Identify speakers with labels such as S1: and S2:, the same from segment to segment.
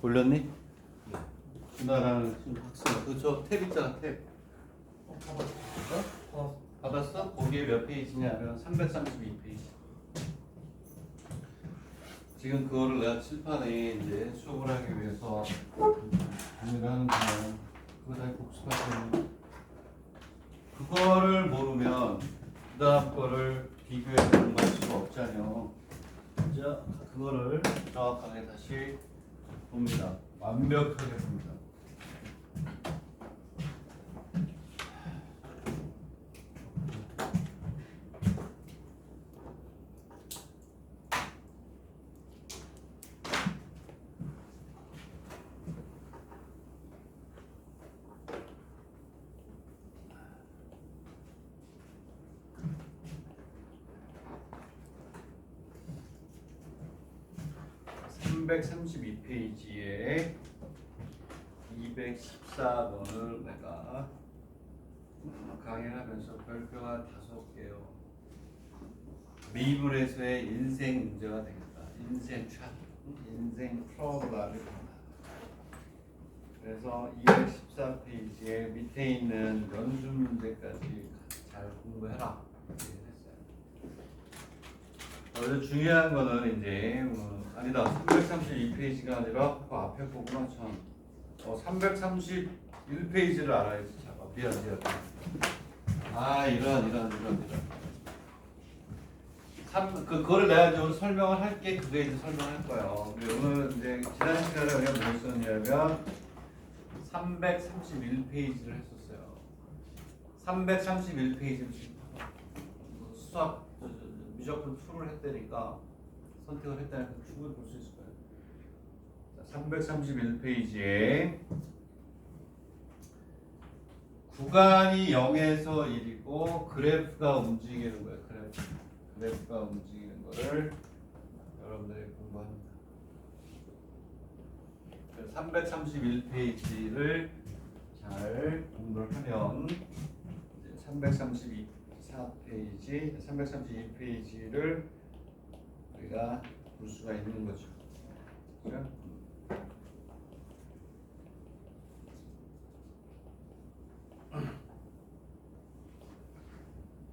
S1: 올렸니? 준하라는 학생 그저 탭 있잖아 탭. 받았어? 거기에 몇 페이지냐면 332페이지. 지금 그거를 내가 칠판에 이제 수업을 하기 위해서 준비를 하는 동안 그거 다 복습하시면 그거를 모르면 그 다음 거를 비교해서 공부할 수가 없잖아요. 자, 그거를 정확하게 다시 봅니다. 완벽하게 봅니다. (332) 페이지에 214번을 내가 강의를 하면서 별표가 5개요. 미분에서의 인생 문제가 되겠다. 인생 차트, 인생 프로그램이 된다. 그래서 214페이지에 밑에 있는 연습 문제까지 잘 공부해라. 이렇게 했어요. 그래서 중요한 거는 이제 아니다. 332페이지가 아니라 그 앞에 거구나 참. 331페이지를 알아야지. 잠깐 미안. 이런. 그거를 내가 이제 오늘 설명을 할게. 그게 이제 설명할 거예요. 근데 오늘 이제 지난 시간에 우리가 뭐 했었냐면 331페이지를 했었어요. 331페이지를 수학 미적분 2를 했다니까 선택을 했다니까 충분히 볼 수 있을 거예요. 331페이지에 구간이 0에서 1이고 그래프가 움직이는 거예요. 그래프가 움직이는 거를 여러분들이 공부합니다. 331페이지를 잘 공부를 하면 332페이지를 우리가 볼 수가 있는 거죠. 그죠?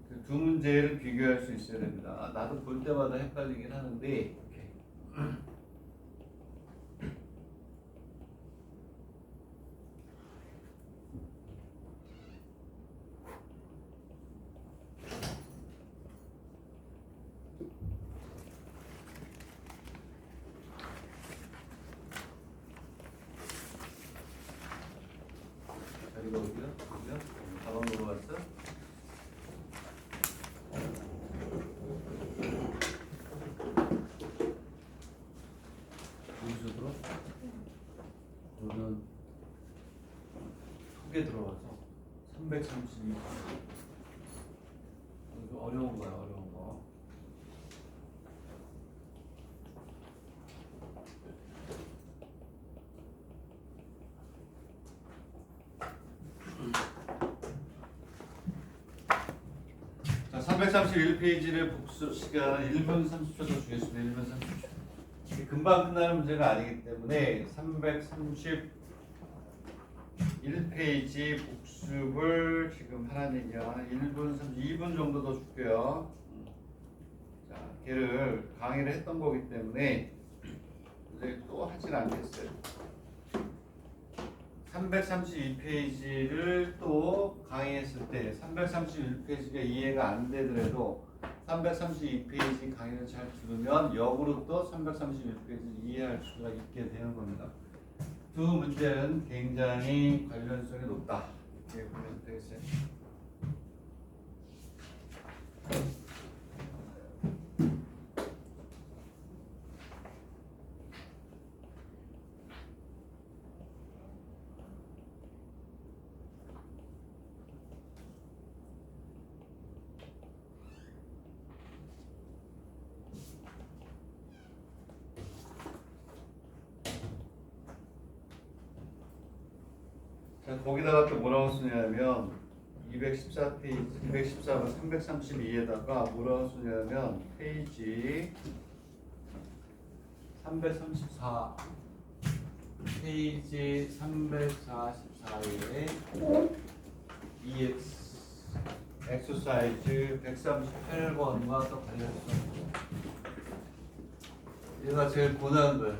S1: 그 두 문제를 비교할 수 있어야 됩니다. 나도 볼 때마다 헷갈리긴 하는데 이렇게. 자리가 어디야? 가방 넘어갔어? 어디서 들어? 저는 속에 들어가서 332. 어려운 거야, 어려운 거. 자, 331페이지를 복수 시간 1분 30초 더 주겠습니다. 1분 30초. 금방 끝나는 문제가 아니기 때문에 331페이지 복습을 지금 하라는 얘기야. 1분 32분 정도 더 줄게요. 자, 걔를 강의를 했던 거기 때문에 이제 또 하진 않겠어요. 332페이지를 또 강의했을 때 331페이지가 이해가 안 되더라도 332페이지 강의를 잘 들으면 역으로 또 331페이지를 이해할 수가 있게 되는 겁니다. 두 문제는 굉장히 관련성이 높다. 이렇게 보면 되겠어요. 거기다가 또 뭐라고 쓰냐면 214페이지, 214번 332에다가 뭐라고 쓰냐면 페이지 334 페이지 344에 EX 엑서사이즈 138번과 또 관련해서 얘가 제일 고난도예요.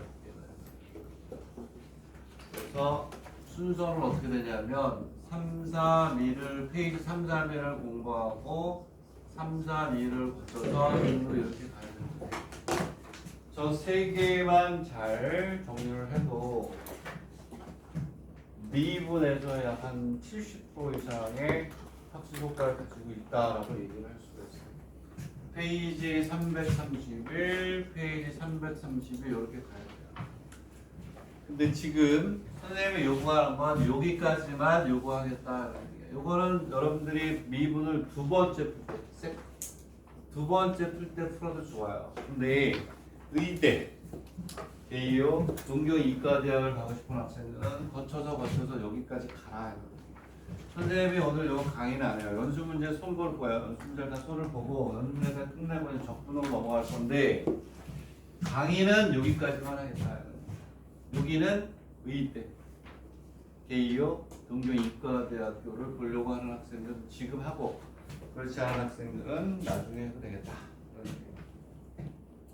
S1: 그래서 순서는 어떻게 되냐면 3, 4, 2를 페이지 3, 4, 2를 공부하고 3, 4, 2를 붙여서 1로 이렇게 가야 됩니다. 저 세 개만 잘 정리를 해도 미분에서 약 한 70% 이상의 학습 효과를 가지고 있다라고 얘기를 할 수가 있어요. 페이지 331, 페이지 332 이렇게 가야 돼요. 근데 지금 선생님이 요구하는 건 여기까지만 요구하겠다. 요거는 여러분들이 미분을 두 번째 풀 때 풀어도 좋아요. 근데 의대, 대요, 동경 이과대학을 가고 싶은 학생들은 거쳐서 여기까지 가라. 선생님이 오늘 요 강의는 안 해요. 연수 문제 손 볼 거예요. 연수 문제 다 손을 보고 연수 문제 다 끝내고 이제 적분으로 넘어갈 건데 강의는 여기까지만 하겠다. 여기는 의대, 대요, 동경 이과대학교를 보려고 하는 학생들은 지금 하고 그렇지 않은 학생들은 나중에 해도 되겠다.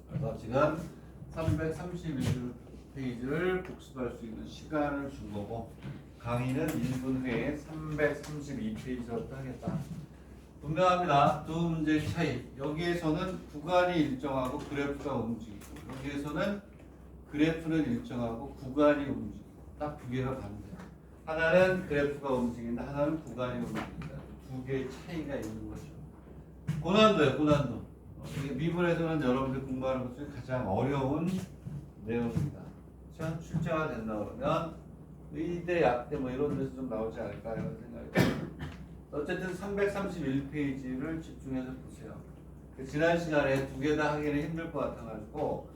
S1: 그래서 지금 331페이지를 복습할 수 있는 시간을 준 거고 강의는 1분 후에 332페이지부터 하겠다. 분명합니다. 두 문제의 차이. 여기에서는 구간이 일정하고 그래프가 움직이고 여기에서는 그래프는 일정하고 구간이 움직이고 딱 두 개가 반대야. 하나는 그래프가 움직인다. 하나는 구간이 움직인다. 두 개의 차이가 있는 거죠. 고난도예요. 고난도. 미분에서는 여러분들 공부하는 것 중에 가장 어려운 내용입니다. 시험 출제가 된다 그러면 의대, 약대 뭐 이런 데서 좀 나오지 않을까 이런 생각이 듭니다. 어쨌든 331페이지를 집중해서 보세요. 지난 시간에 두 개 다 하기는 힘들 것 같아가지고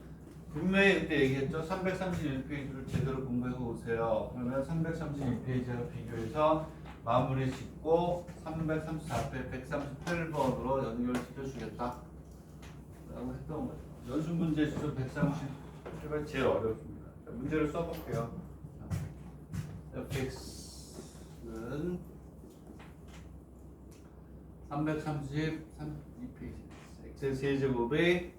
S1: 분명히 그때 얘기했죠. 331페이지를 제대로 공부해 오세요. 그러면 332페이지와 비교해서 마무리 짓고 334페이지 138번으로 연결시켜주겠다 라고 했던 거죠. 연습 문제 지수 137번 제일 어렵습니다. 자, 문제를 써볼게요. fx는 333페이지 x의 세제곱에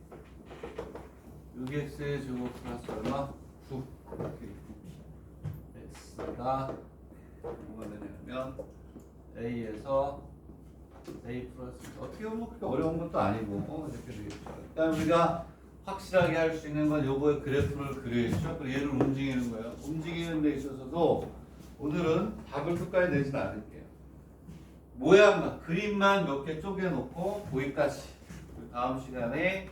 S1: 6x의 제곱 플러스 얼마? 9 이렇게 있고 x가 뭐가 되냐면 a에서 a 플러스 어떻게 보면 그렇게 어려운 것도 아니고 이렇게 되겠죠. 일단 우리가 확실하게 할 수 있는 건 요거의 그래프를 그려야죠. 그리고 얘를 움직이는 거예요. 움직이는 데 있어서도 오늘은 답을 끝까지 내지는 않을게요. 모양만 그림만 몇 개 쪼개놓고 거기까지 다음 시간에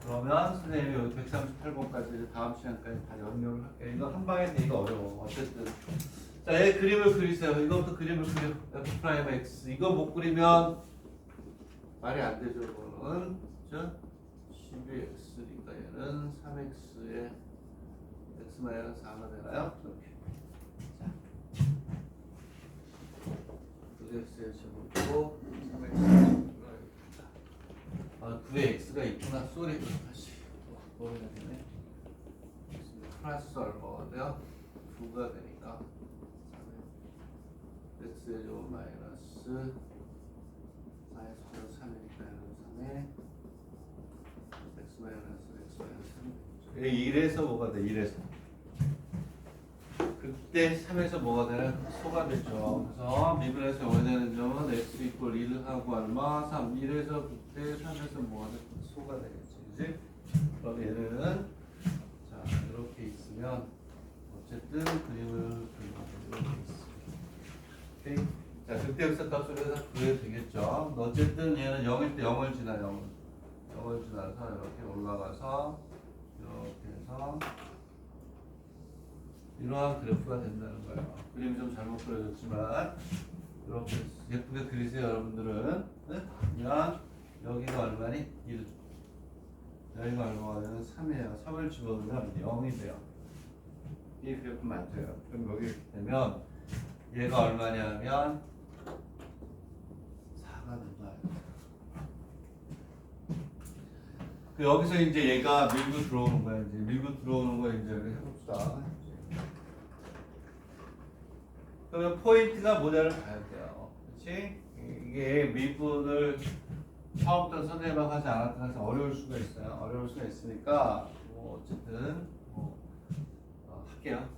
S1: 그러면 선생님이 여기 138번까지 다음 시간까지 다 연결을 할게요. 이거 한 방에 되기가 어려워. 어쨌든 자, 얘 그림을 그리세요. 이것부터 그림을 그려. f'(x) 이거 못 그리면 말이 안 되죠. 이거는 그죠? 12x니까 얘는 3x에 x-4가 되나요? 이렇게. 자, 6x의 제곱이고 3x 9에 x가 있구나. 쏘리. 다시 뭐가 되네. 플러스 얼마가 돼요? 9가 되니까 x의 제곱 마이너스 4x 3이니까 3에 x 마이너스 3 1에서 뭐가 돼? 1에서 그때 3에서 뭐가 되나? 소가 됐죠. 그래서 미분에서 원하는 점은 x 이퀄 1하고 얼마? 3 1에서 그때 3에서 뭐가 돼? 소가 되겠지. 그지? 그럼 얘는 자 이렇게 있으면 어쨌든 그림을 그리면 이렇게 있어. 오케이? 자, 그때 역사값으로 해서 그래도 되겠죠. 어쨌든 얘는 0일 때 0을 지나요. 0을 지나서 이렇게 올라가서 이렇게 해서 이러한 그래프가 된다는 거예요. 그림이 좀 잘못 그려졌지만 이렇게 예쁘게 그리세요, 여러분들은. 그러면 여기가 얼마니? 1. 여기가 얼마가 되면 3이에요. 3을 집어넣으면 0이 돼요. 이 그래프 맞아요. 그럼 여기 이렇게 되면 얘가 얼마냐면 4가 된다. 그 여기서 이제 얘가 밀고 들어오는 거야. 이제 밀고 들어오는 거 이제 해봅시다. 그러면 포인트가 뭐냐를 봐야 돼요. 그렇지? 이게 미분을 처음부터 선생님하고 하지 않았다 해서 어려울 수가 있어요. 어려울 수가 있으니까 뭐 어쨌든 할게요.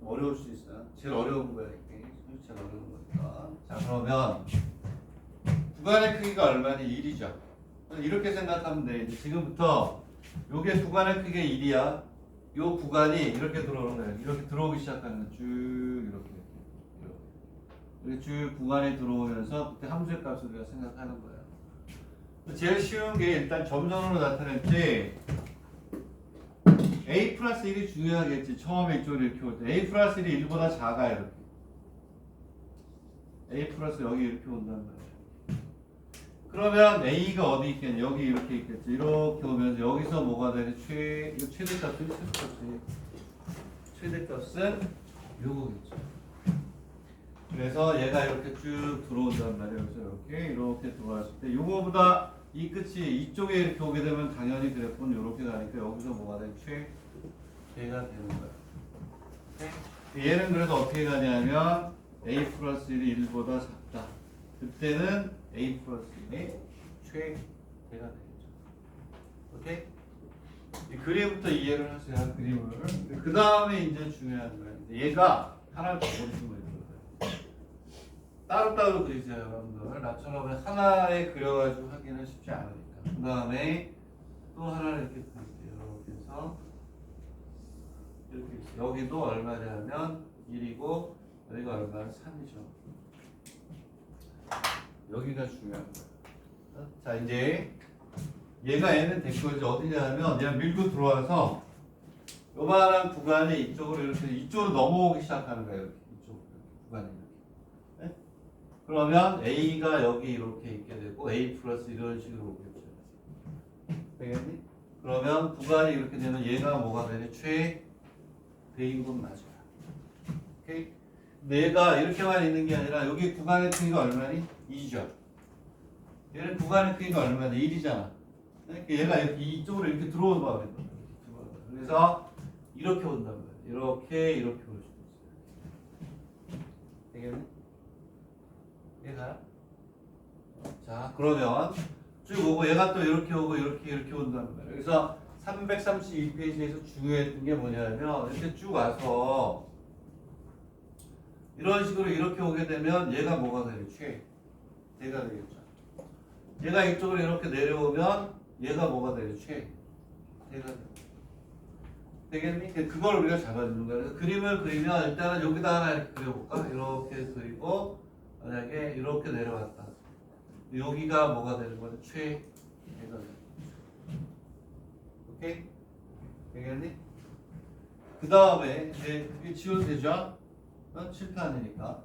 S1: 어려울 수 있어요. 제일 어려운 거야 이게. 제일 어려운 거니까. 자 그러면 구간의 크기가 얼마니? 1이죠. 이렇게 생각하면 돼. 이제 지금부터 요게 구간의 크기가 1이야. 요 구간이 이렇게 들어오는 거예요. 이렇게 들어오기 시작하는 쭉 이렇게 쭉 구간이 들어오면서 그때 함수의 값을 우리가 생각하는 거예요. 제일 쉬운 게 일단 점선으로 나타냈지. a 플러스 1이 중요하겠지. 처음에 이쪽으로 이렇게 올 때 a 플러스 1이 1보다 작아 이렇게. a 플러스 여기 이렇게 온단 말이야. 그러면 a가 어디 있겠냐? 여기 이렇게 있겠지. 이렇게 오면서 여기서 뭐가 되니? 최대값은 요거겠죠. 그래서 얘가 이렇게 쭉 들어온단 말이에요. 그래서 이렇게 들어왔을 때 요거보다 이 끝이 이쪽에 이렇게 오게 되면 당연히 그래프는 이렇게 가니까 여기서 뭐가 되니? 최대가 되는 거야. 오케이? 얘는 그래서 어떻게 가냐면 a 플러스 1이 1보다 작다. 그때는 a 플러스 1이 최대가 되겠죠. 오케이? 이 그림부터 이해를 하세요. 그림을. 그 다음에 이제 중요한 거예요. 얘가 하나를 더 그리시면 돼요. 따로따로 그리세요, 여러분들. 나처럼 하나에 그려가지고 하기는 쉽지 않으니까. 그 다음에 또 하나를 이렇게 그릴게요. 이렇게 해서 이렇게 있어요. 여기도 얼마냐면 1이고 여기가 얼마나 3이죠. 여기가 중요한 거예요. 자 이제 얘가 얘는 됐고 이제 어디냐면 얘가 밀고 들어와서 요만한 구간이 이쪽으로 넘어오기 시작하는 거예요. 이쪽 구간이 이렇게. 네? 그러면 a가 여기 이렇게 있게 되고 a 플러스 이런 식으로 오겠죠. 되겠니? 그러면 구간이 이렇게 되면 얘가 뭐가 되니? 최대인 건 맞아요. 오케이? 근데 얘가 이렇게만 있는 게 아니라 여기 구간의 크기가 얼마니? 2죠. 얘는 구간의 크기가 얼마니? 1이잖아. 얘가 이쪽으로 이렇게 들어온다 그랬다. 그래서 이렇게 온단 말이야. 이렇게 올 수도 있어요. 되겠니? 얘가. 자, 그러면 쭉 오고 얘가 또 이렇게 오고 이렇게 온단 말이야. 그래서 332페이지에서 중요했던 게 뭐냐면 이렇게 쭉 와서 이런 식으로 이렇게 오게 되면 얘가 뭐가 되니? 최대가 되겠죠. 얘가 이쪽으로 이렇게 내려오면 얘가 뭐가 되니? 최대가 되겠니? 그걸 우리가 잡아주는 거야. 그래서 그림을 그리면 일단은 여기다 하나 이렇게 그려볼까? 이렇게 그리고 만약에 이렇게 내려왔다. 여기가 뭐가 되는 거죠? 최대가 되는 거죠. 오케이? 되겠니? 그 다음에 이제 이게 지워도 되죠? 실패 아니니까.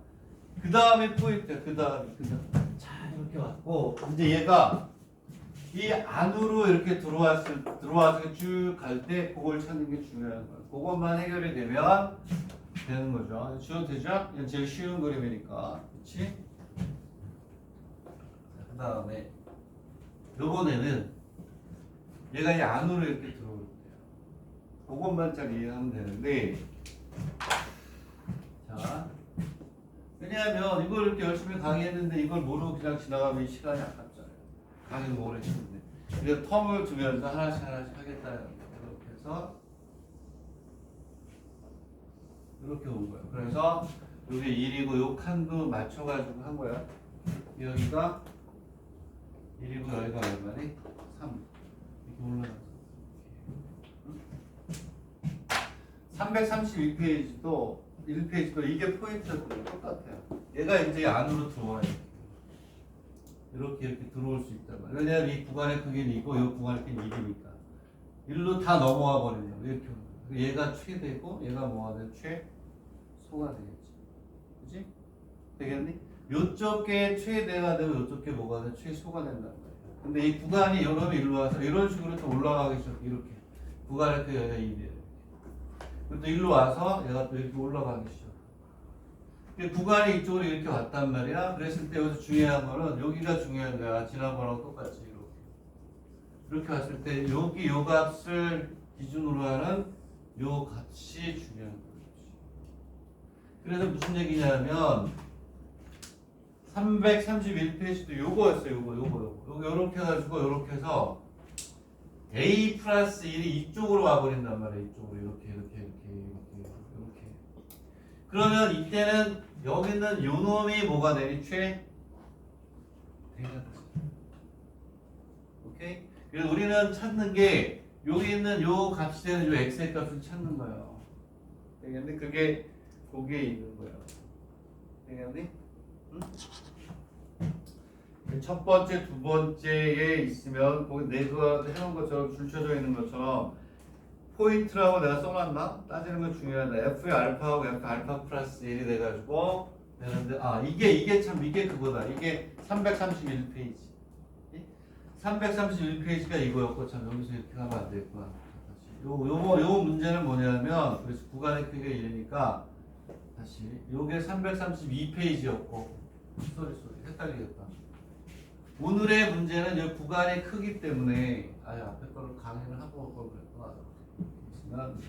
S1: 그 다음에 포인트야. 그 다음에. 자, 이렇게 왔고, 이제 얘가 이 안으로 이렇게 들어와서 쭉 갈 때 그걸 찾는 게 중요한 거야. 그것만 해결이 되면 되는 거죠. 지워도 되죠? 이건 제일 쉬운 그림이니까. 그치? 그 다음에, 요번에는 얘가 이 안으로 이렇게 들어올 때요. 그것만 잘 이해하면 되는데, 자, 왜냐하면 이걸 이렇게 열심히 강의했는데 이걸 모르고 그냥 지나가면 이 시간이 아깝잖아요. 강의는 오래 했는데. 그래서 텀을 두면서 하나씩 하겠다. 이렇게 해서 이렇게 온 거예요. 그래서 이게 1이고 요 칸도 맞춰가지고 한 거야. 여기가 1이고 여기가 얼마니? 3. 이렇게 올라가서. 332페이지도 1페이지도 이게 포인트였거든요. 똑같아요. 얘가 이제 안으로 들어와요. 이렇게 들어올 수 있단 말이에요. 왜냐하면 이 구간의 크기는 이고 이 구간의 크기는 1이니까. 1로 다 넘어와 버리네요. 이렇게. 얘가 최대고 얘가 뭐가 돼? 최소가 되겠지. 그치? 되겠니? 요쪽에 최대가 되고 요쪽에 뭐가 돼? 최소가 된단 말이에요. 근데 이 구간이 여러분 일로 와서 이런 식으로 또 올라가기 시작해. 이렇게. 구간의 크기가 1이에요. 또 일로 와서 얘가 또 이렇게 올라가기 시작. 구간이 이쪽으로 이렇게 왔단 말이야. 그랬을 때 여기서 중요한 거는 여기가 중요한 거야. 지난번하고 똑같이 이렇게 왔을 때 여기 요 값을 기준으로 하는 요 값이 중요한 거지. 그래서 무슨 얘기냐면 331페이지도 요거였어요. 요거 요렇게 해가지고 요렇게 해서 A 플러스 1이 이쪽으로 와버린단 말이에요. 이쪽으로 이렇게. 그러면 이때는 여기 있는 요 놈이 뭐가 되니? 최대가 되지. 오케이? 그래서 우리는 찾는 게 여기 있는 요 값이 되는 요 x의 값을 찾는 거예요. 되겠니? 그게 거기에 있는 거예요. 되겠니? 응? 첫 번째, 두 번째에 있으면 거기 내가 해놓은 것처럼 줄 쳐져 있는 것처럼 포인트라고 내가 써놨나? 따지는 건 중요하다. F의 알파하고 F 알파 플러스 1이 돼가지고 되는데 이게 참 이게 그거다. 이게 331페이지. 331페이지가 이거였고 참 여기서 이렇게 하면 안 되겠구나. 요 문제는 뭐냐면 그래서 구간의 크기가 1이니까 다시 요게 332페이지였고 쏘리 헷갈리겠다. 오늘의 문제는 이 구간의 크기 때문에 앞에 거를 강의를 하고 올 걸 그랬구나.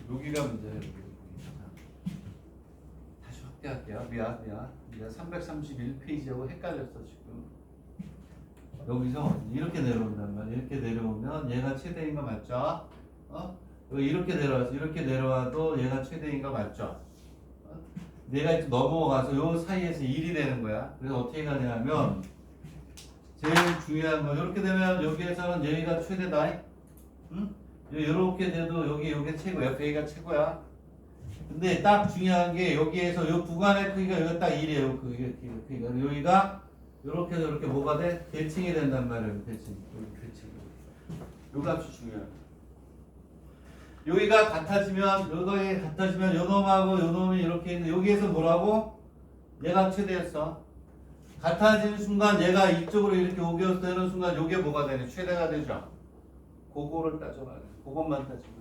S1: 여기가 문제예요. 다시 확대할게요. 미안. 내가 331페이지하고 헷갈렸어 지금. 여기서 이렇게 내려온단 말이야. 이렇게 내려오면 얘가 최대인 거 맞죠? 이렇게 내려와서 이렇게 내려와도 얘가 최대인 거 맞죠? 얘가 이렇게 넘어가서 요 사이에서 1이 되는 거야. 그래서 어떻게 가냐면 제일 중요한 건 이렇게 되면 여기에서는 여기가 최대다. 응? 이렇게 돼도 요게 최고, FA가 최고야. 근데 딱 중요한 게 여기에서 요 구간의 크기가 여기가 딱 1이에요. 크기가 여기가 이렇게 뭐가 돼? 대칭이 된단 말이에요. 대칭. 요 값이 중요해요. 여기가 같아지면 요 놈하고 요 놈이 이렇게 있는데 여기에서 뭐라고? 얘가 최대였어. 같아지는 순간 얘가 이쪽으로 이렇게 오게 되는 순간 요게 뭐가 되냐? 최대가 되죠. 그거를 따져봐야 돼. 그것만 따지면.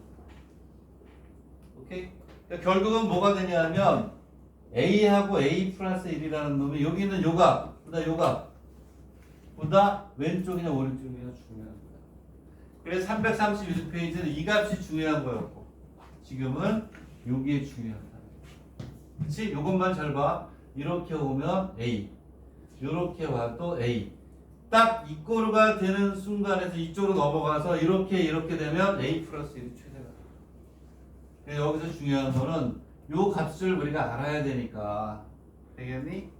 S1: 오케이? 그러니까 결국은 뭐가 되냐면 A하고 A 플러스 1이라는 놈이 여기 있는 요값보다 왼쪽이냐 오른쪽이냐 중요한 거야. 그래서 331페이지는 이 값이 중요한 거였고 지금은 요게 중요하다. 그치? 요것만 잘 봐. 이렇게 오면 A 이렇게 와도 A 딱 이꼬르가 되는 순간에서 이쪽으로 넘어가서 이렇게 되면 A 플러스 1이 최대가 돼. 여기서 중요한 거는 요 값을 우리가 알아야 되니까 되겠니?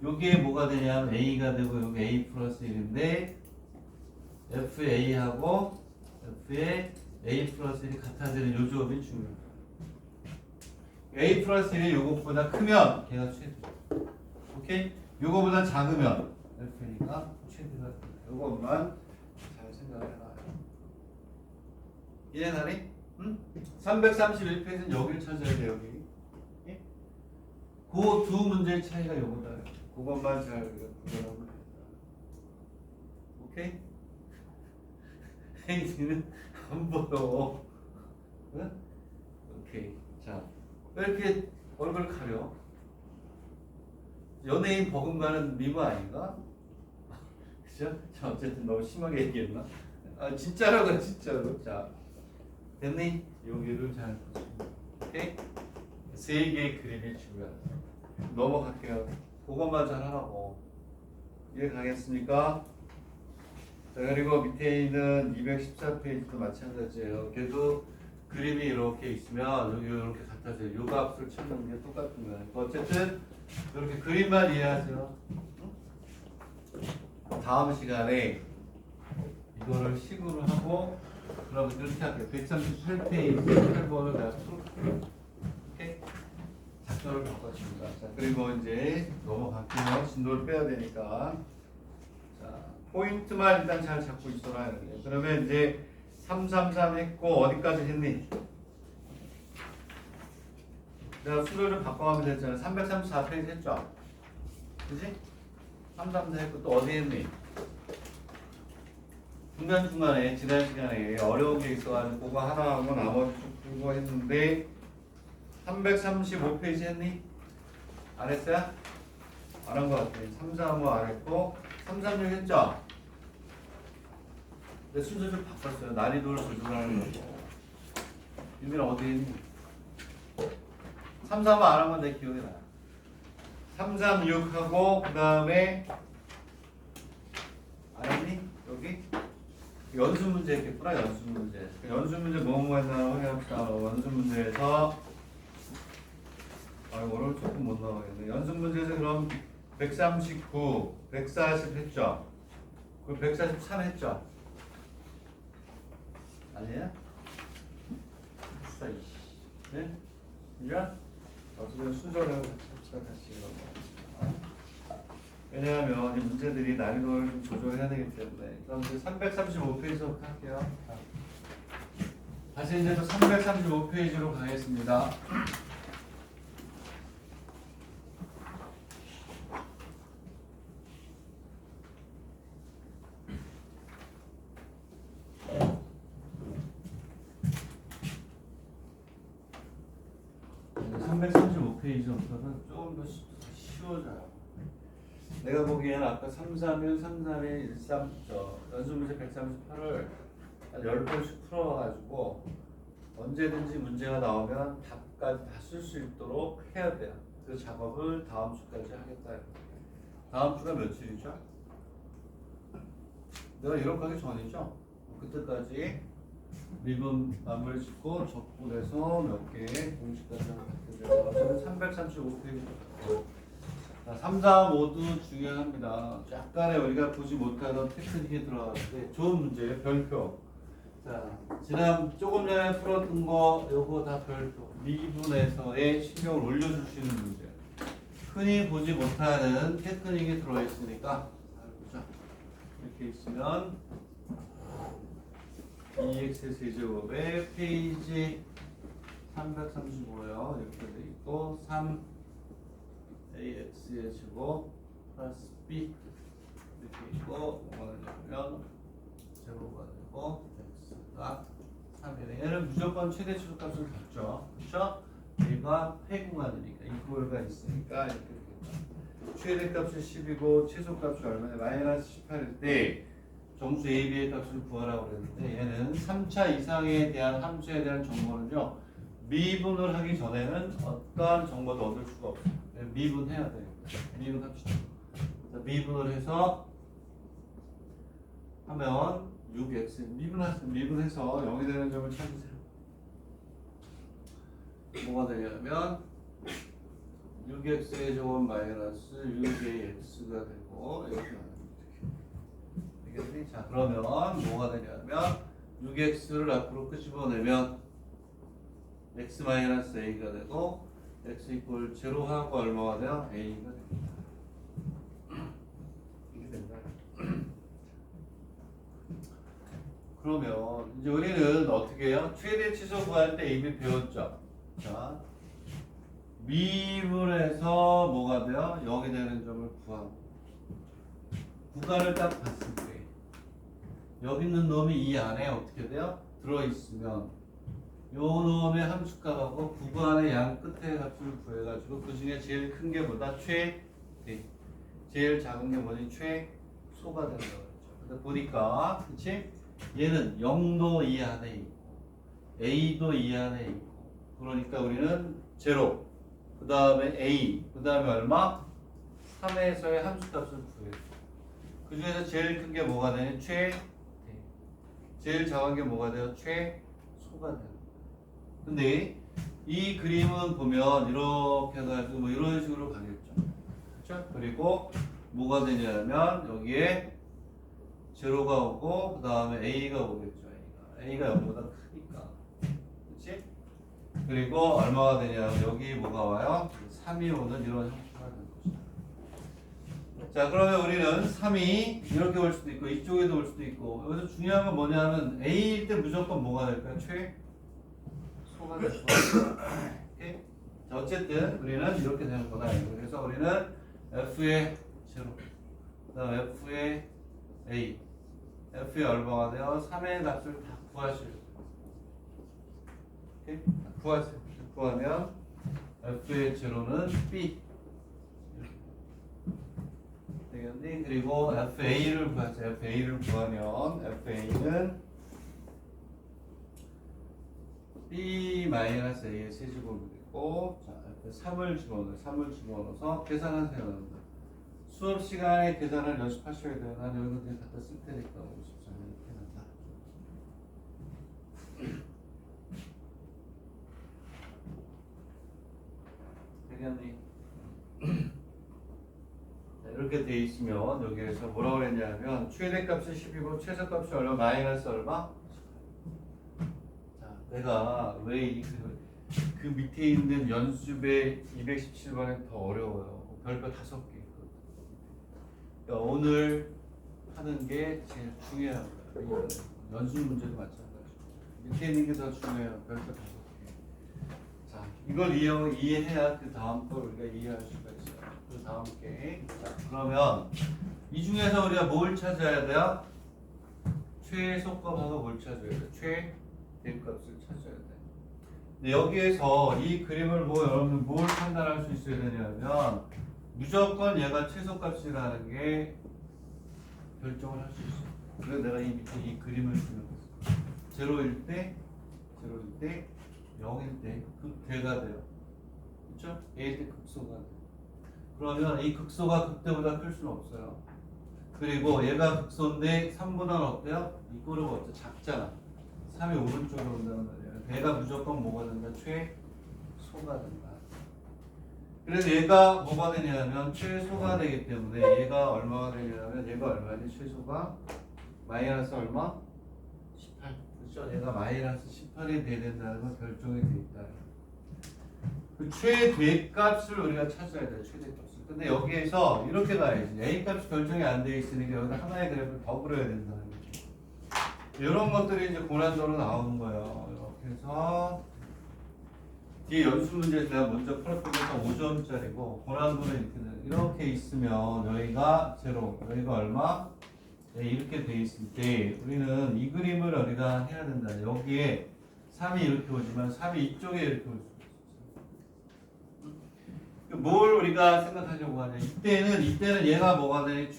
S1: 여기에 뭐가 되냐면 A가 되고 여기 A 플러스 1인데 FA하고 F의 A 플러스 1이 같아지는 요 조합이 중요해요. A 플러스 1이 요것보다 크면 걔가 최대. 오케이? 요거보다 작으면 F니까 최대가 됩니다. 요것만 잘 생각을 해봐요. 이해나니? 응? 331페이지는 여기를 찾아야 돼 여기. 예? 그 두 문제의 차이가 요거다. 그것만 잘 구별하면 된다. 오케이? 행진은 안 보여. 응? 오케이. 자, 왜 이렇게 얼굴 가려? 연예인 버금가는 미모 아닌가? 그죠? 자, 어쨌든 너무 심하게 얘기했나? 진짜라고, 진짜로. 자, 됐니? 여기를 잘 보시고. 오케이? 세 개의 그림이 중요하다. 넘어갈게요. 그것만 잘 하라고. 이해 가겠습니까? 자, 그리고 밑에 있는 214페이지도 마찬가지예요. 걔도 그림이 이렇게 있으면 여기 이렇게 갖다줘요. 요 값을 찾는 게 똑같은 거예요. 어쨌든 이렇게 그림만 이해하세요. 다음 시간에 이거를 식으로 하고 그럼 이렇게 할게요. 138페이지 8번을 내가 풀어볼게요. 오케이? 작전을 바꿔줍니다. 자, 그리고 이제 넘어갈게요. 진도를 빼야 되니까. 자, 포인트만 일단 잘 잡고 있어라. 이렇게. 그러면 이제 333 했고 어디까지 했니? 내가 수료를 바꿔가면 됐잖아. 334페이지 했죠? 그지? 334 했고 또 어디 했니? 중간중간에 지난 시간에 어려운 게 있어가지고 그거 하나 하고 나머지 쭉 풀고 했는데 335페이지 했니? 안 했어요? 안 한 것 같아. 335 안 했고 336 했죠? 근데 순서 좀 바꿨어요. 난이도를 조절하는 거고. 유민아 어디 했니? 335 안 하면 내 기억이 나요. 336하고 그 다음에 아니 여기 연수 문제 있겠구나. 연수 문제. 연수 문제 뭐뭐 했나 확인합시다. 연수 문제에서 오늘 조금 못 나오겠네. 연수 문제에서 그럼 139, 140 했죠. 그리고 143 했죠. 아니에요? 네? 이제 어떻게 순서를 합시다. 다시 이런 거. 왜냐하면 이 문제들이 난이도를 좀 조절해야 되기 때문에. 그럼 이제 335페이지부터 할게요. 다시 이제 또 335페이지로 가겠습니다. 페이지부터는 조금 더 쉬워져요. 내가 보기에는 아까 331, 331, 13, 연수문제 138을 한 10번씩 풀어가지고 언제든지 문제가 나오면 답까지 다 쓸 수 있도록 해야 돼요. 그 작업을 다음 주까지 하겠다. 다음 주가 며칠이죠? 내가 1월 가기 전이죠? 그때까지 미분 마무리 짓고 적분해서 몇 개 공식까지 하게 돼서 335페이지. 3, 4 모두 중요합니다. 약간의 우리가 보지 못하던 테크닉이 들어가는데 좋은 문제예요. 별표. 자, 지난 조금 전에 풀었던 거 요거 다 별표. 미분에서의 신경을 올려줄 수 있는 문제. 흔히 보지 못하는 테크닉이 들어있으니까 잘 보자. 이렇게 있으면 2x 세제곱에 페이지 335요. 이렇게 돼 있고 3ax의 제곱 플러스 b 이렇게 있고 뭐가 되냐면 제곱가 되고 x가 3이네. 얘는 무조건 최대 치수값을 갖죠. 그렇죠? 얘가 폐구간이니까 이퀄가 있으니까 이렇게 되겠다. 최대값이 10이고 최소값이 얼마냐? 마이너스 18일 때 정수 A, B의 값을 구하라고 그랬는데 얘는 3차 이상에 대한 함수에 대한 정보는요 미분을 하기 전에는 어떠한 정보도 얻을 수가 없어요. 미분해야 돼요. 미분합시다. 미분을 해서 하면 6x 미분해서 0이 되는 점을 찾으세요. 뭐가 되냐면 6x의 제곱 마이너스 6의 x가 되고 이렇게 자, 그러면 뭐가 되냐면 6x를 앞으로 끄집어내면 x-a가 되고 x 이퀄 0하고 얼마가 돼요? a가 됩니다. 이게 된다. 그러면 이제 우리는 어떻게 해요? 최대 치수 구할 때 a, b 배웠죠? 자, 미분해서 뭐가 돼요? 0이 되는 점을 구하고 구간을 딱 봤을 때 여기 있는 놈이 이 안에 어떻게 돼요? 들어있으면 요 놈의 함수값하고 구간의 양 끝의 값을 구해가지고 그 중에 제일 큰 게 뭐다? 제일 작은 게 뭐니? 최소가 된다고 했죠. 근데 보니까 그치? 얘는 0도 이 안에 있고 a도 이 안에 있고 그러니까 우리는 0 그 다음에 a 그 다음에 얼마? 3에서의 함수값을 구해요. 그 중에서 제일 큰 게 뭐가 되니? 제일 작은 게 뭐가 돼요? 최소가 돼요. 근데 이 그림은 보면 이렇게 해가지고 뭐 이런 식으로 가겠죠. 그렇죠? 그리고 뭐가 되냐면 여기에 제로가 오고 그 다음에 a가 오겠죠. a가 0보다 크니까. 그렇지? 그리고 얼마가 되냐면 여기 뭐가 와요? 3이 오는 이런 형태가 되는 거죠. 자, 그러면 우리는 3이 이렇게 올 수도 있고 이쪽에도 올 수도 있고 여기서 중요한 건 뭐냐면 A일 때 무조건 뭐가 될까요? 최소가 될 거예요. 오케이? 자, 어쨌든 우리는 이렇게 되는 거다. 그래서 우리는 F의 0 그 다음 F의 A F의 얼마가 돼요? 3의 값을 다 구하시려 오케이? 구하세요. 구하면 F의 0는 B 되겠니? 그리고 FA를 구하죠. FA를 구하면 FA는 B-A의 세제곱이 되고 갖고 자, 3을 집어넣어서 계산하세요. 여러분들. 수업 시간에 계산을 연습하셔야 돼요. 난 여기서 그냥 갖다 쓸 테니까 54면 이렇게 한다. 되겠니? 이렇게 돼 있으면 여기에서 뭐라고 그랬냐면 최대값이 10이고 최소값이 얼마? 마이너스 얼마? 자, 내가 왜 그 밑에 있는 연습의 217번이 더 어려워요. 별표 5개 있거든. 그러니까 오늘 하는 게 제일 중요한 거예요. 연습 문제도 마찬가지고 밑에 있는 게 더 중요해요. 별표 5개. 자, 이걸 이해해야 그 다음 걸 우리가 이해할 수가 있어요. 그 다음 게. 자, 그러면 이 중에서 우리가 뭘 찾아야 돼요? 최소값하고 뭘 찾아야 돼요? 최대값을 찾아야 돼요. 근데 여기에서 이 그림을 보고 여러분 뭘 판단할 수 있어야 되냐면 무조건 얘가 최소값이라는 게 결정을 할 수 있어요. 그래서 내가 이 밑에 이 그림을 그려놨어요. 0일 때 0일 때 극대가 돼요. 그렇죠? A일 때 극소가 돼요. 그러면 이 극소가 극대보다 클 수는 없어요. 그리고 얘가 극소인데 3보다는 어때요? 이 꼬르가 어때? 작잖아. 3이 오른쪽으로 온다는 말이에요. 얘가 무조건 뭐가 된다? 최소가 된다. 그래서 얘가 뭐가 되냐면 최소가 되기 때문에 얘가 얼마가 되냐면 얘가 얼마니? 최소가 마이너스 얼마? 18. 그렇죠? 얘가 마이너스 18이 돼야 된다는 건 결정이 돼 있다. 그 최대값을 우리가 찾아야 돼요. 최대값을. 근데 여기에서 이렇게 가야지. A값이 결정이 안 돼 있으니까 여기다 하나의 그래프를 더 그려야 된다는 거죠. 이런 것들이 이제 고난도로 나오는 거예요. 이렇게 해서 뒤에 연습 문제에서 내가 먼저 풀었던 게 5점짜리고 고난도는 이렇게 있으면 여기가 0, 여기가 얼마? 네, 이렇게 돼 있을 때 우리는 이 그림을 우리가 해야 된다. 여기에 3이 이렇게 오지만 3이 이쪽에 이렇게 올 수 있어요. 뭘 우리가 생각하려고 하냐? 이때는 얘가 뭐가 되니?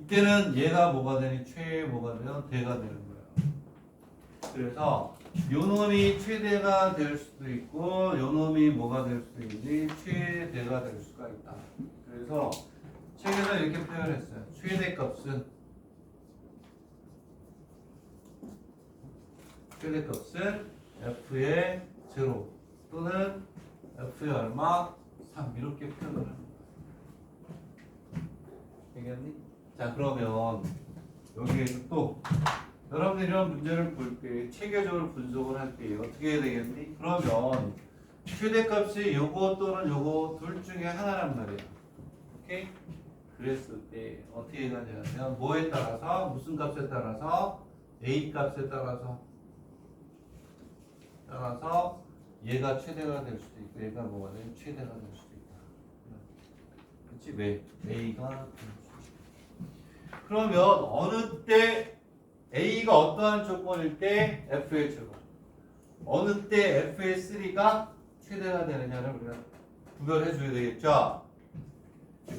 S1: 이때는 얘가 뭐가 되니? 뭐가 되면 대가 되는 거예요. 그래서 요 놈이 최대가 될 수도 있고 요 놈이 뭐가 될 수도 있지? 최대가 될 수가 있다. 그래서 책에서 이렇게 표현했어요. 최대값은 f의 0 또는 f의 얼마? 3 이렇게 표현을 합니다. 되겠니? 자, 그러면 여기에서 또 여러분들이 이런 문제를 볼 때 체계적으로 분석을 할 때 어떻게 해야 되겠니? 그러면 최대값이 요거 또는 요거 둘 중에 하나란 말이야. 오케이? 그랬을 때 어떻게 가냐면 뭐에 따라서 무슨 값에 따라서 A 값에 따라서 얘가 최대가 될 수도 있고 얘가 뭐가 되면 최대가 될 수도 있다. 그렇지? 왜? A가 될 수도 있다. 그러면 어느 때 A가 어떠한 조건일 때 F의 제곱, 어느 때 F의 3가 최대가 되느냐를 우리가 구별해 줘야 되겠죠?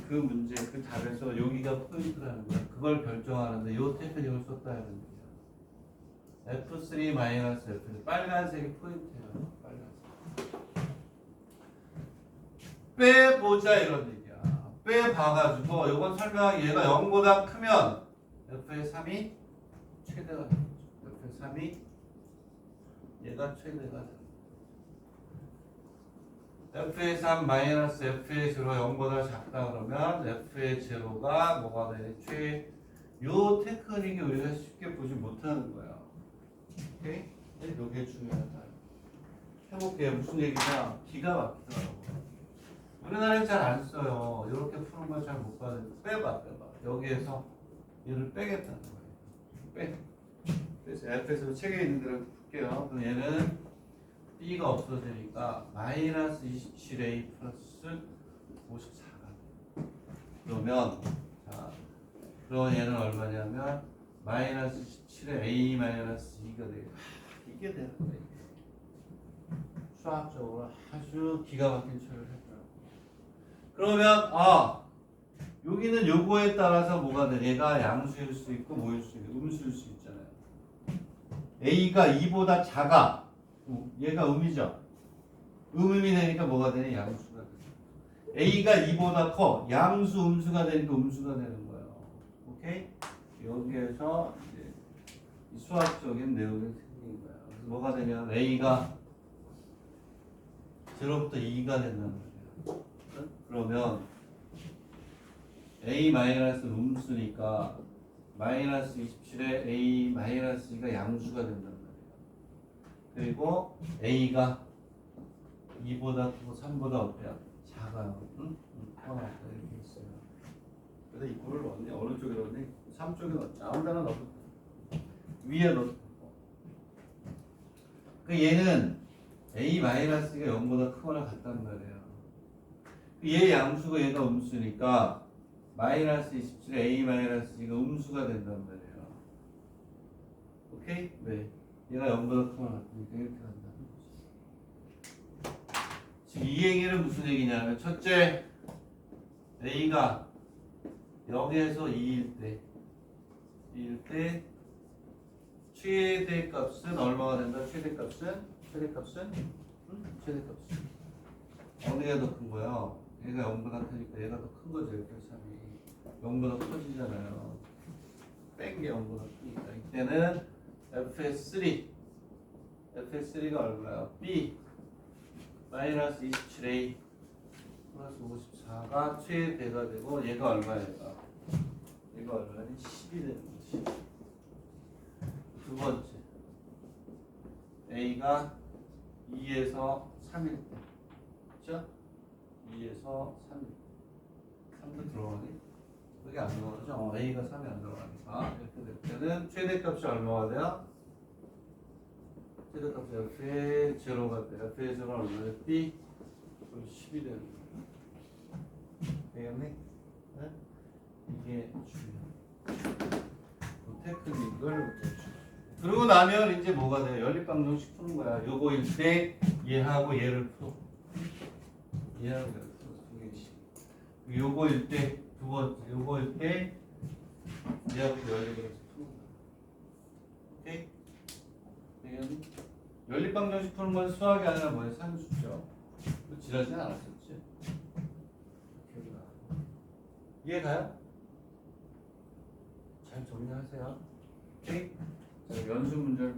S1: 그 문제, 그 답에서 여기가 포인트라는 거야. 그걸 결정하는데 요 테크닉을 썼다 하는 거야. F3-F. 빨간색이 포인트예요. 빨간색. 빼보자 이런 얘기야. 빼봐가지고 요건 설명하기 얘가 0보다 크면 F의 3이 최대가 되는 거죠. F의 3이 얘가 최대가 되는 거죠. F의 3 마이너스 F의 0 0보다 작다 그러면 F의 0가 뭐가 되니? 요 테크닉이 우리가 쉽게 보지 못하는 거야. 오케이? 이게 중요하다. 해볼게요. 무슨 얘기냐? 기가 막히더라고. 우리나라엔 잘 안 써요. 이렇게 푸는 걸 잘 못 받아요. 빼봐. 여기에서 얘를 빼겠다는 거예요. 그래서 F에서 책에 있는 대로 풀게요. 그럼 얘는 B가 없어지니까 마이너스 27A 플러스 54가 그러면 그러면 얘는 얼마냐면 마이너스 17에 A 마이너스 2가 돼요. 이게 되는 거예요. 수학적으로 아주 기가 막힌 처리를 했더라고요. 그러면 여기는 요거에 따라서 뭐가 돼? 얘가 양수일 수 있고 뭐일 수 있고 음수일 수 있잖아요. A가 2보다 작아. 얘가 음이죠. 음이 되니까 뭐가 되냐? 양수가 돼. A가 2보다 커. 양수 음수가 되니까 음수가 되는 거예요. 오케이? 여기에서 이제 이 수학적인 내용이 생긴 거야. 그래서 뭐가 되냐? A가 0부터 2가 된다는 거예요. 그러면 A 마이너스 음수니까 마이너스 27에 A 마이너스 2가 양수가 된단 말이에요. 그리고 A가 2보다 크고 3보다 어때요? 작아요. 응? 이렇게 있어요. 그래서 이 꼴을 넣었니? 어느 쪽에 넣었니? 3 쪽에 넣었지. 아무 데나 넣어도 위에 넣었고. 그 얘는 A 마이너스가 0보다 크거나 같단 말이에요. 얘 양수고 얘가 음수니까 마이너스 27에 A 마이너스 2가 음수가 된단 말이에요. 오케이? 왜? 얘가 0보다 크거나 같으니까 이렇게 간다는 거지. 지금 이 얘기는 무슨 얘기냐면 첫째, A가 0에서 2일 때 최대값은 얼마가 된다? 최대값은 어느 게 더 큰 거야? 얘가 0보다 크니까 얘가 더 큰 거죠. 이렇게 3이 0보다 커지잖아요. 뺀 게 0보다 크니까 이때는 FS3가 얼마야? B 마이너스 27A 플러스 54가 최대가 되고 얘가 얼마야? 얘가 얼마니? 10이 되는 거지. 두 번째 A가 2에서 3일 때 그렇죠? 2에서 3일 3도 들어가니? 그게 안 들어가죠? A가 3이 안 들어가니까 이렇게 될 때는 최대값이 얼마가 돼요? 최대값이 F의 제로가 돼요. F의 제로가 얼마예요? B 10이 되는 거예요. 되겠니? 네? 이게 중요해요. 테크닉을 그러고 나면 이제 뭐가 돼요? 연립방정식 푸는 거야. 요거일 때 얘하고 얘를 풀어. 얘하고 얘를 풀어. 두 개씩. 요거일 때 두 번째. 요거일 때 얘하고 연립을 해서 푸는 거야. 오케이? 되겠니? 연립방정식 푸는 건 수학이 아니라 뭐야? 산수죠. 지나지는 않았었지? 이해가요? 잘 정리하세요. 오케이? 자, 연수 문제를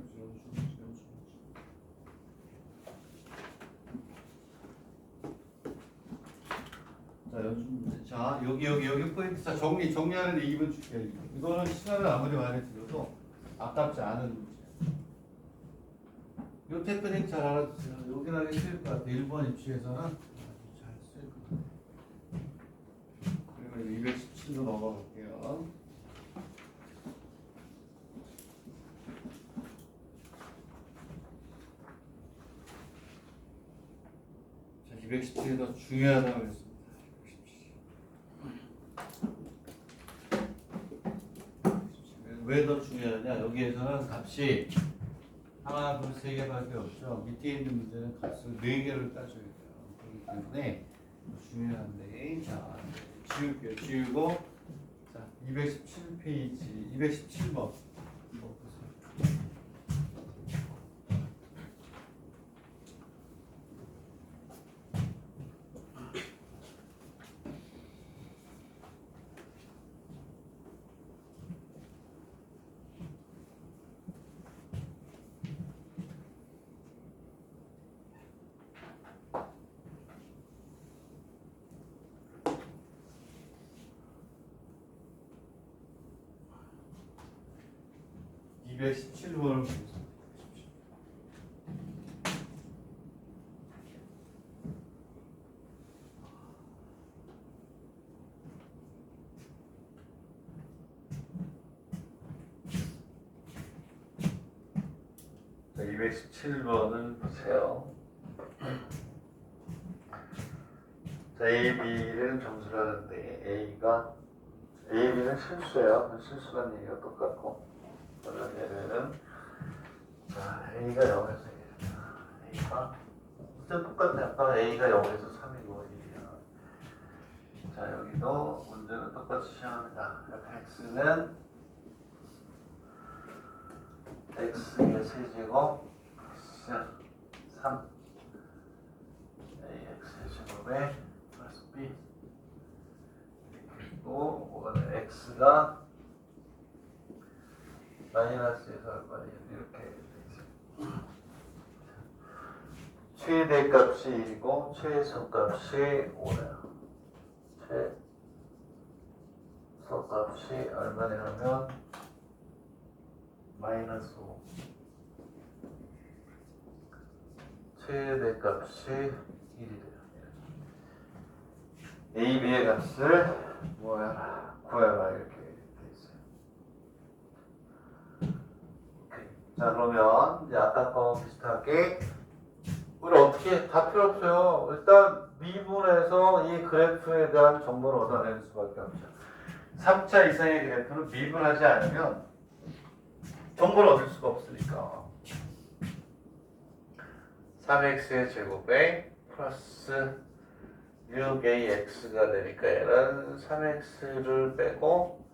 S1: 자, 연수 문제. 자, 여기 포인트. 자, 정리하는데 2분 줄게요. 이거는 시간을 아무리 많이 들여도 아깝지 않은 문제. 요 테크닉 잘 알아두세요. 여기는 하기 쉬울 것 같아. 1번 입시에서는 아주 잘 쓸 것 같아. 그리고 217로 넘어갈게요. 자, 217이 더 중요하다고 했습니다. 왜 더 중요하냐? 여기에서는 값이 하나, 둘, 세 개밖에 없죠. 밑에 있는 문제는 값을 4개를 따져야 돼요. 그렇기 때문에 중요한데, 자, 지울게요. 지우고, 자, 217페이지, 217번. 보세요. 217번을 보겠습니다. 자, 217번을 보세요. 자, A, B를 점수를 하는데 A가 A, B는 실수예요. 실수라는 얘기가 똑같고 그러면 얘는 자, A가 0에서 1이야. A가 진짜 똑같네. 아까 A가 0에서 3이고 1이야. 자, 여기도 문제는 똑같이 시작합니다. X는 X의 세제곱
S2: 3 ax의 제곱에 플러스 b 그리고 x가 마이너스에서 얼마냐 이렇게 돼 있어요. 최대값이 1이고 최소값이 5네요. 최소값이 얼마냐면 마이너스 5. 최대값이 1이래요. A, B의 값을 구해라 이렇게 돼 있어요. 오케이. 자 그러면 이제 아까 거 비슷하게 우리 어떻게 다 필요 없어요. 일단 미분해서 이 그래프에 대한 정보를 얻어내는 수밖에 없죠. 3차 이상의 그래프는 미분하지 않으면 정보를 얻을 수가 없으니까 3x의 제곱에 플러스 6ax가 되니까 얘는 3x를 빼고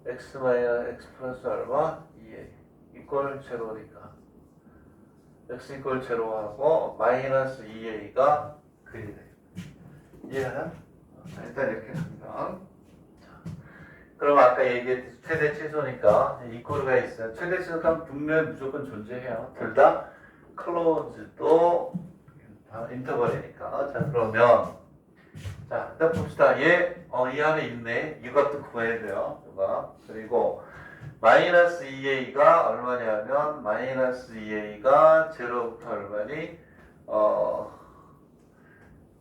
S2: x 마이너스 x 플러스 얼마? 2a 이꼴 제로니까 x 이꼴 제로하고 마이너스 2a가 그리 돼요. 이해하나? 일단 이렇게 갑니다. 그럼 아까 얘기했듯이 최대 최소니까 이꼴가 있어요. 최대 최소가 분명히 무조건 존재해요. 둘 다 클로즈도 인터벌이니까. 자 그러면 자 일단 봅시다. 이 안에 있네. 이것도 구해야 돼요. 누가? 그리고 마이너스 2a가 얼마냐면 마이너스 2a가 제로부터 얼마니?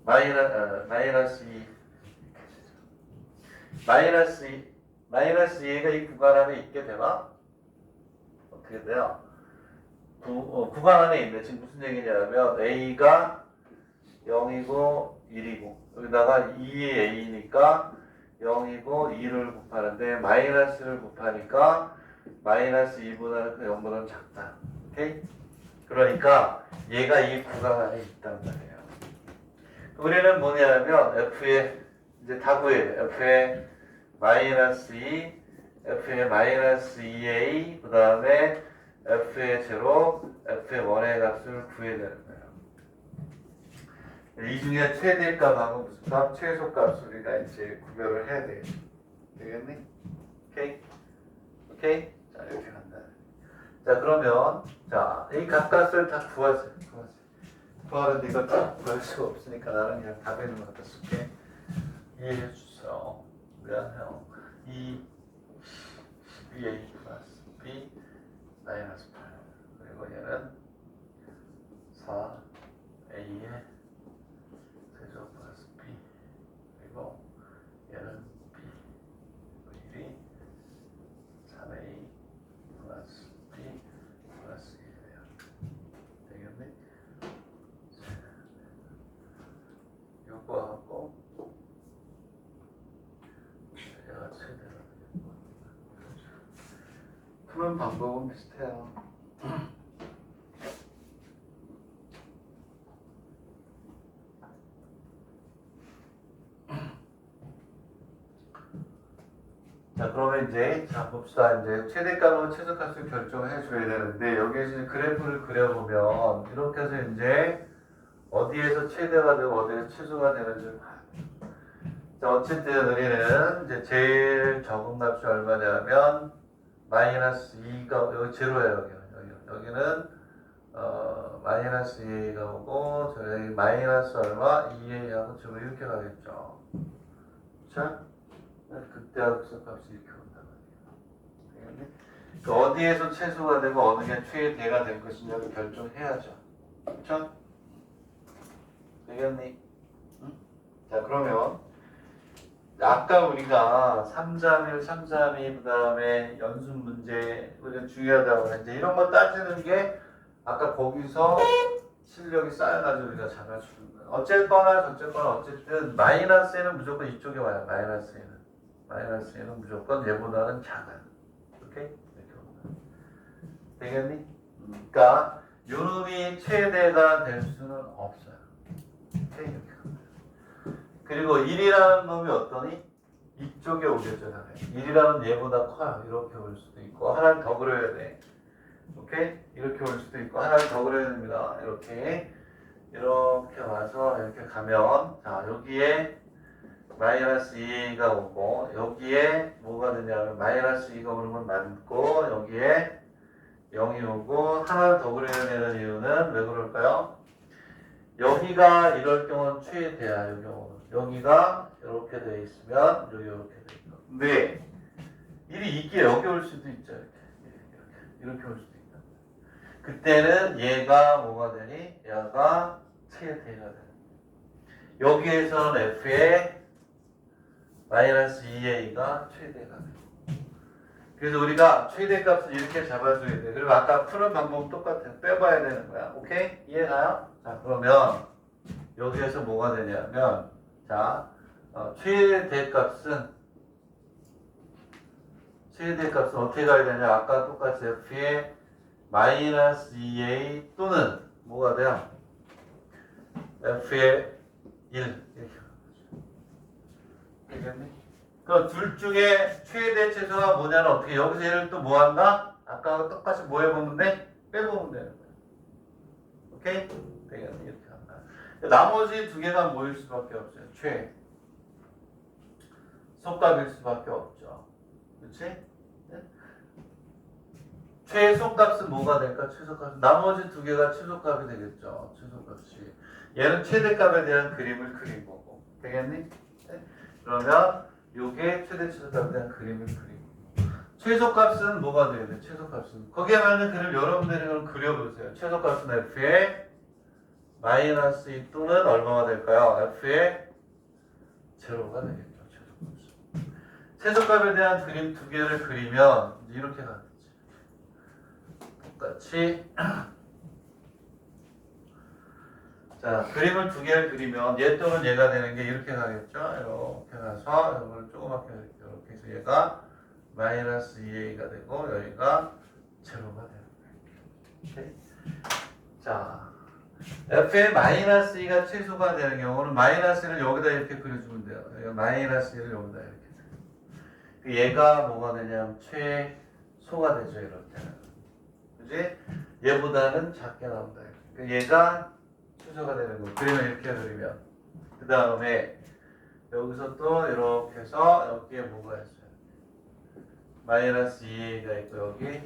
S2: 마이너스 2 마이너스 2가 이 구간 안에 있게 되나? 어떻게 돼요? 구간 안에 있는데 지금 무슨 얘기냐면 a가 0이고 1이고 여기다가 2의 a니까 0이고 2를 곱하는데 마이너스를 곱하니까 마이너스 2보다는 0보다는 작다. 오케이? 그러니까 얘가 이 구간 안에 있단 말이에요. 우리는 뭐냐면 f의 이제 다 구해요. f의 마이너스 2, f의 마이너스 2a, 그 다음에 f의 제로, f의 1의 값을 구해야 되는 거예요. 이 중에 최대값하고 무슨 값, 최소값을 우리가 이제 구별을 해야 되겠죠. 되겠니? 오케이? 오케이? 자, 이렇게 간다. 자, 그러면, 자, 이 값값을 다 구하세요. 구하는데 이거 다 구할 수가 없으니까 나는 그냥 답에 있는 거 갖다 쓸게. 이해해 주세요. 미안해요. 2a 플러스 b 마이너스 8 그리고 얘는 4a의 세제곱 플러스 b 그리고 얘는 b 1이 3a 플러스 b 플러스 1이에요. 되겠네? 요거하고 얘가 최대로 푸는 방법은 비슷해요. 자 그러면 이제 자 봅시다. 이제 최대값과 최소값을 결정해 줘야 되는데 여기에서 그래프를 그려보면 이렇게 해서 이제 어디에서 최대가 되고 어디에서 최소가 되는지 봐요. 자 어쨌든 우리는 이제 제일 적은 값이 얼마냐면 마이너스 2가 여기 제로예요. 여기는 마이너스 2a가 오고 저기 마이너스 얼마 2a하고 제로 이렇게 가겠죠. 자 그때하고 값이 이렇게 온단 말이에요. 그 어디에서 최소가 되고 어느 게 최대가 될 것이냐를 결정해야죠. 그렇죠? 되겠니? 응? 자 그러면 아까 우리가 331, 332 그 다음에 연습 문제 우리가 중요하다고 했는데 이런 거 따지는 게 아까 거기서 실력이 쌓여가지고 우리가 잡아주는 거예요. 어쨌거나 어쨌든 마이너스에는 무조건 이쪽에 와요. 마이너스에는 무조건 얘보다는 작아요. 오케이? 이렇게 보면 되겠니? 그러니까 요놈이 최대가 될 수는 없어요. 오케이? 이렇게 하면. 그리고 1이라는 놈이 어떠니? 이쪽에 오겠죠. 1이라는 얘보다 커요. 이렇게 올 수도 있고 하나를 더 그려야 돼. 오케이? 이렇게 올 수도 있고 하나를 더 그려야 됩니다. 이렇게 이렇게 와서 이렇게 가면 자 여기에 마이너스 2a가 오고 여기에 뭐가 되냐면 마이너스 2가 오는 건 맞고 여기에 0이 오고 하나를 더 그려내는 이유는 왜 그럴까요? 여기가 이럴 경우는 최대야. 이 경우는 여기가 이렇게 돼 있으면 여기 이렇게 돼 있고 근데 일이 있게 여기 올 수도 있죠. 이렇게 올 수도 있다. 그때는 얘가 뭐가 되니? 얘가 최대가 돼. 여기에서는 f의 마이너스 2a가 최대가 돼. 그래서 우리가 최대값을 이렇게 잡아줘야 돼. 그리고 아까 푸는 방법 똑같아. 빼봐야 되는 거야. 오케이? 이해가요? 자, 그러면 여기에서 뭐가 되냐면 자, 최대값은 어떻게 가야 되냐? 아까 똑같이 f의 마이너스 2a 또는 뭐가 돼요? f의 1 이렇게. 되겠니? 그럼 둘 중에 최대 최소가 뭐냐는 어떻게 여기서 얘를 또 뭐 한다? 아까 똑같이 뭐 해보면 돼? 빼보면 되는 거야. 오케이? 되겠니? 이렇게 한다. 나머지 두 개가 뭐일 수밖에 없어요. 속값일 수밖에 없죠. 그렇지? 네? 최소값은 뭐가 될까? 최소값. 나머지 두 개가 최소값이 되겠죠. 최소값이. 얘는 최대값에 대한 그림을 그린 거고. 되겠니? 네? 그러면 요게 최대 최소값에 대한 그림을 그리고 최소값은 뭐가 돼야 돼? 최소값은 거기에 맞는 그림 여러분들이 그럼 그려보세요. 최소값은 f의 마이너스 2 또는 얼마가 될까요? f의 제로가 되겠죠. 최소값은 최소값에 대한 그림 두 개를 그리면 이렇게 가겠지. 똑같이 자, 그림을 두 개를 그리면 얘 또는 얘가 되는 게 이렇게 가겠죠. 이렇게 가서 이걸 조그맣게 이렇게 해서 얘가 마이너스 2a가 되고 여기가 제로가 되는 거예요. 오케이? 자, f의 마이너스 2가 최소가 되는 경우는 마이너스를 여기다 이렇게 그려주면 돼요. 여기가 마이너스 1을 여기다 이렇게. 얘가 뭐가 되냐면 최소가 되죠. 이럴 때는. 그지? 얘보다는 작게 나온다. 얘가 최소가 되는 거. 그림을 이렇게 그리면 그 다음에 여기서 또 이렇게 해서 여기에 뭐가 있어요? 마이너스 2a가 있고 여기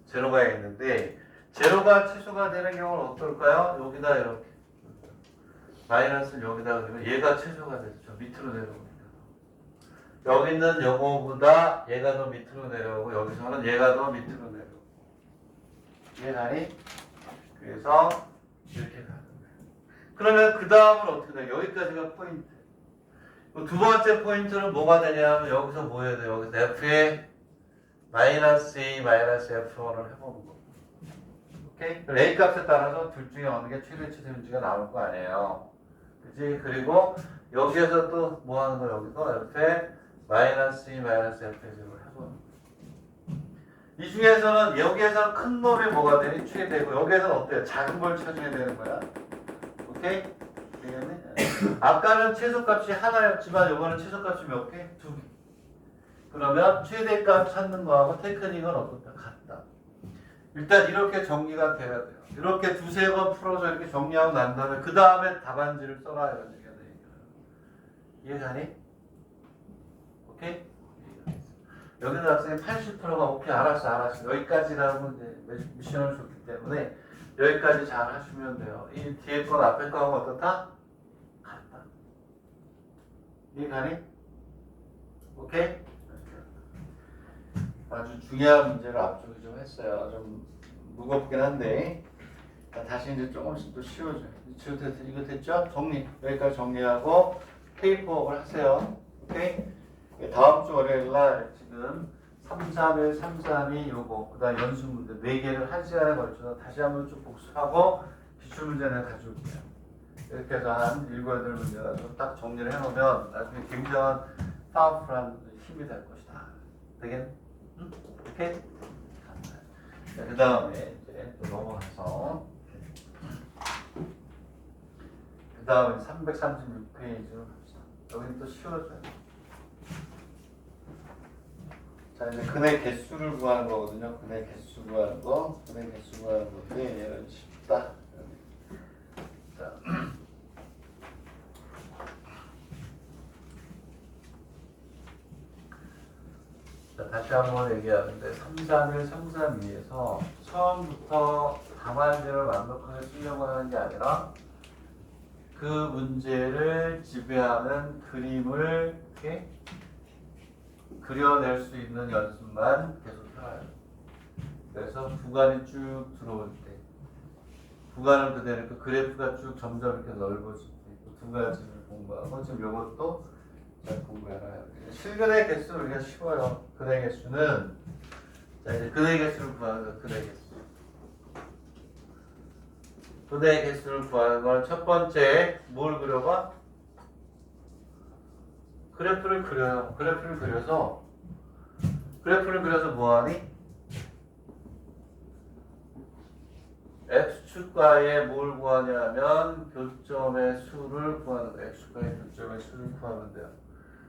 S2: 제로가 있는데 제로가 최소가 되는 경우는 어떨까요? 여기다 이렇게 마이너스를 여기다 그리면 얘가 최소가 되죠. 밑으로 내려옵니다. 여기 있는 요거보다 얘가 더 밑으로 내려오고 여기서는 얘가 더 밑으로 내려오고 이해가니? 그래서 이렇게 가는 거예요. 그러면 그 다음은 어떻게 돼요? 여기까지가 포인트. 두 번째 포인트는 뭐가 되냐면 여기서 뭐 해야 돼요? 여기서 f의 마이너스 a 마이너스 f1을 해보는 거. 오케이? a 값에 따라서 둘 중에 어느 게 최대 최대인지가 나올 거 아니에요. 그치? 그리고 여기에서 또 뭐 하는 거 여기서 f의 마이너스 a 마이너스 f0을 해보는 거. 이 중에서는 여기에서는 큰 놈이 뭐가 되니? 최대고 여기에서는 어때요? 작은 걸 찾아야 되는 거야. 오케이? 되겠네? 아까는 최소값이 하나였지만 이거는 최소값이 몇 개? 두 개. 그러면 최대값 찾는 거하고 테크닉은 어떻다? 같다. 일단 이렇게 정리가 돼야 돼요. 이렇게 두세 번 풀어서 이렇게 정리하고 난 다음에 그 다음에 답안지를 써라 이런 얘기가 돼요. 이해가니? 오케이? 여기는 학생이 80%가 오케이 알았어 여기까지라고 이제 미션을 줬기 때문에 여기까지 잘 하시면 돼요. 이 뒤에 건 앞에 거하고 어떻다? 같다. 이해가니? 오케이? 아주 중요한 문제를 앞쪽에 좀 했어요. 좀 무겁긴 한데 다시 이제 조금씩 또 쉬워져요. 이거 됐죠? 정리. 여기까지 정리하고 페이퍼워크를 하세요. 오케이? 다음 주 월요일 날 지금 331, 332 요거 그다음 연습 문제 4개를 1시간에 걸쳐서 다시 한번 쭉 복습하고 기출문제는 가져올게요. 이렇게 해서 한 7, 8문제 가지고 딱 정리를 해놓으면 나중에 굉장한 파워풀한 힘이 될 것이다. 되겠네? 응? 오케이? 그 다음에 이제 또 넘어가서 그 다음에 336페이지로 갑시다. 여기는 또 쉬워져요. 자, 이제 근의 개수를 구하는 거거든요. 근의 개수 구하는 거. 근의 개수 구하는 건데 얘는 쉽다. 한번 얘기하는데 331, 332에서 처음부터 답안지를 완벽하게 쓰려고 하는 게 아니라 그 문제를 지배하는 그림을 이렇게 그려낼 수 있는 연습만 계속 해요. 그래서 구간이 쭉 들어올 때 구간을 그대로 그 그래프가 쭉 점점 이렇게 넓어질 때 두 가지를 공부하고 지금 이것도 잘 공부해놔요. 실근의 개수는 우리가 쉬워요. 근의 개수는 자 이제 근의 개수를 구하는 거 근의 개수. 근의 개수를 구하는 건 첫 번째 뭘 그려봐? 그래프를 그려요. 그래프를 그려서 뭐하니? x축과의 뭘 구하냐면 교점의 수를 구하는 거예요. x축과의 교점의 수를 구하면 돼요.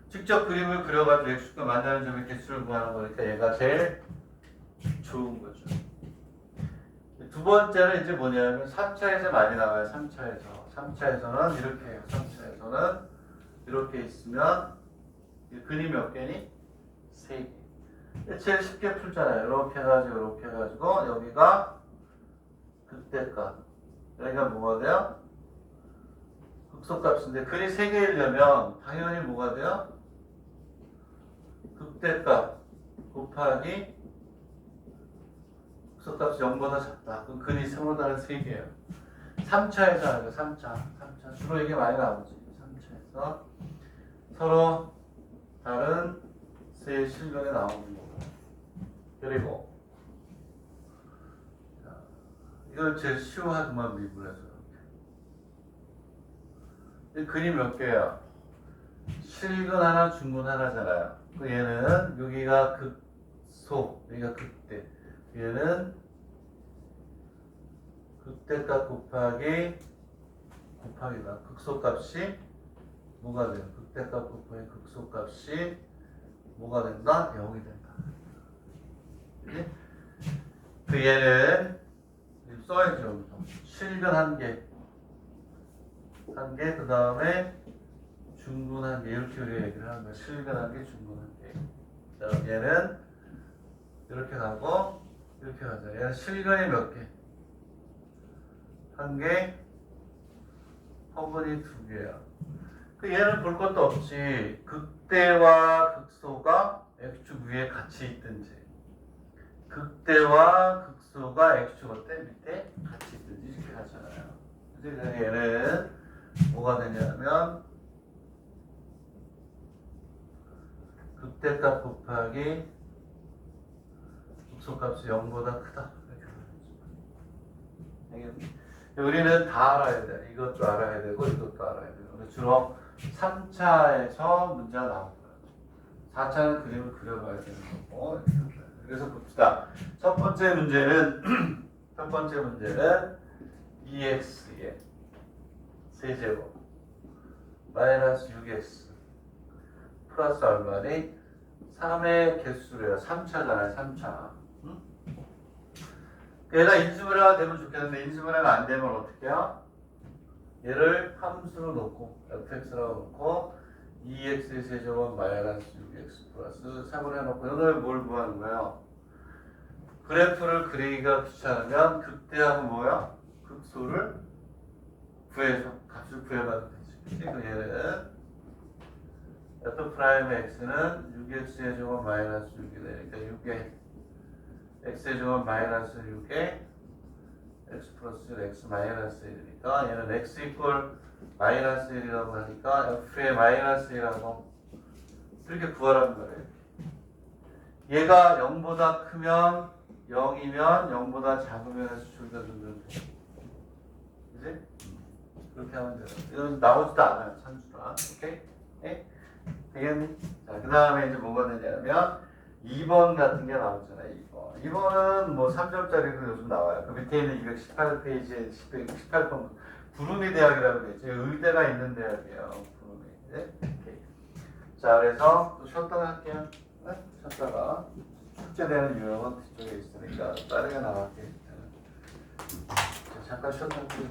S2: 직접 그림을 그려가지고 x축과 만나는 점의 개수를 구하는 거니까 얘가 제일 좋은 거죠. 두 번째는 이제 뭐냐면 3차에서 많이 나와요. 3차에서는 이렇게 해요. 3차에서는 이렇게 있으면 근이 몇 개니? 3개. 제일 쉽게 풀잖아요. 이렇게 해가지고 여기가 극대값. 여기가 뭐가 돼요? 극소값인데 근이 3개이려면 당연히 뭐가 돼요? 극대값 곱하기 극소값이 0보다 작다. 그럼 근이 서로 다른 3개예요. 3차에서 하는 거 3차. 주로 이게 많이 나오지. 3차에서 서로 다른 세 실근이 나오는 거고. 그리고 이걸 제일 쉬워하지만 미분해서 이렇게. 근이 몇 개야? 실근 하나, 중근 하나잖아요. 그 얘는 여기가 극소, 여기가 극대. 얘는 극대값 곱하기가 극소값이 뭐가 돼요? 극대값 곱하기 극소값이 뭐가 된다? 0이 된다. 그치? 그 얘는 써야죠. 여기서 실근 1개, 그 다음에 중근 1개 이렇게 우리가 얘기를 하는 거야. 실근 1개, 중근 1개. 그다음 얘는 이렇게 가고 이렇게 가자. 얘는 실근이 몇 개? 1개, 허분이 2개야. 그 얘는 볼 것도 없지. 극대와 극소가 x축 위에 같이 있든지, 극대와 극소가 x축 어때? 밑에 같이 있든지 이렇게 하잖아요. 그래서 얘는 뭐가 되냐면 극대값 곱하기 극소값이 0보다 크다. 이렇게 우리는 다 알아야 돼. 이것도 알아야 되고 이것도 알아야 되고. 주로 3차에서 문제가 나옵니다. 4차는 그림을 그려봐야 되는 거고. 그래서 봅시다. 첫 번째 문제는 2x의 세제곱 마이너스 6x 플러스 얼마니? 3의 개수래요. 3차잖아요. 3차. 응? 얘가 인수분해가 되면 좋겠는데 인수분해가 안 되면 어떻게 해요? 얘를 함수로 놓고 fx라고 놓고 2x의 세제곱 마이너스 6x 플러스 3을 해놓고 이걸 뭘 구하는 거예요? 그래프를 그리기가 귀찮으면 극대하고 뭐야? 극소를 구해서 값을 구해봐도 되지. 그럼 얘는 f 프라임 x는 6x의 제곱 마이너스 6이 되니까 6에 x의 제곱 마이너스 6에 x 플러스 x 마이너스 1이니까 얘는 x 이퀄 마이너스 1이라고 하니까 f의 마이너스 1이라고 이렇게 구하라는 거예요. 얘가 0보다 크면 0이면 0보다 작으면 수출가 주면 돼. 그지? 그렇게 하면 돼요. 이건 나오지도 않아요. 산수라. 오케이? 네? 되겠니? 자, 그 다음에 이제 뭐가 되냐면 2번 같은 게 나오잖아요. 2번. 2번은 뭐 3점짜리도 요즘 나와요. 그 밑에 있는 218페이지에 18번 구름이 대학이라고 돼 있죠. 의대가 있는 대학이에요. 구름이. 네? 오케이. 자, 그래서 또 쉬었다가 할게요. 네? 쉬었다가 숙제되는 유형은 그쪽에 있으니까 빠르게 나갈게요. 자, 잠깐 쉬었다 할게요.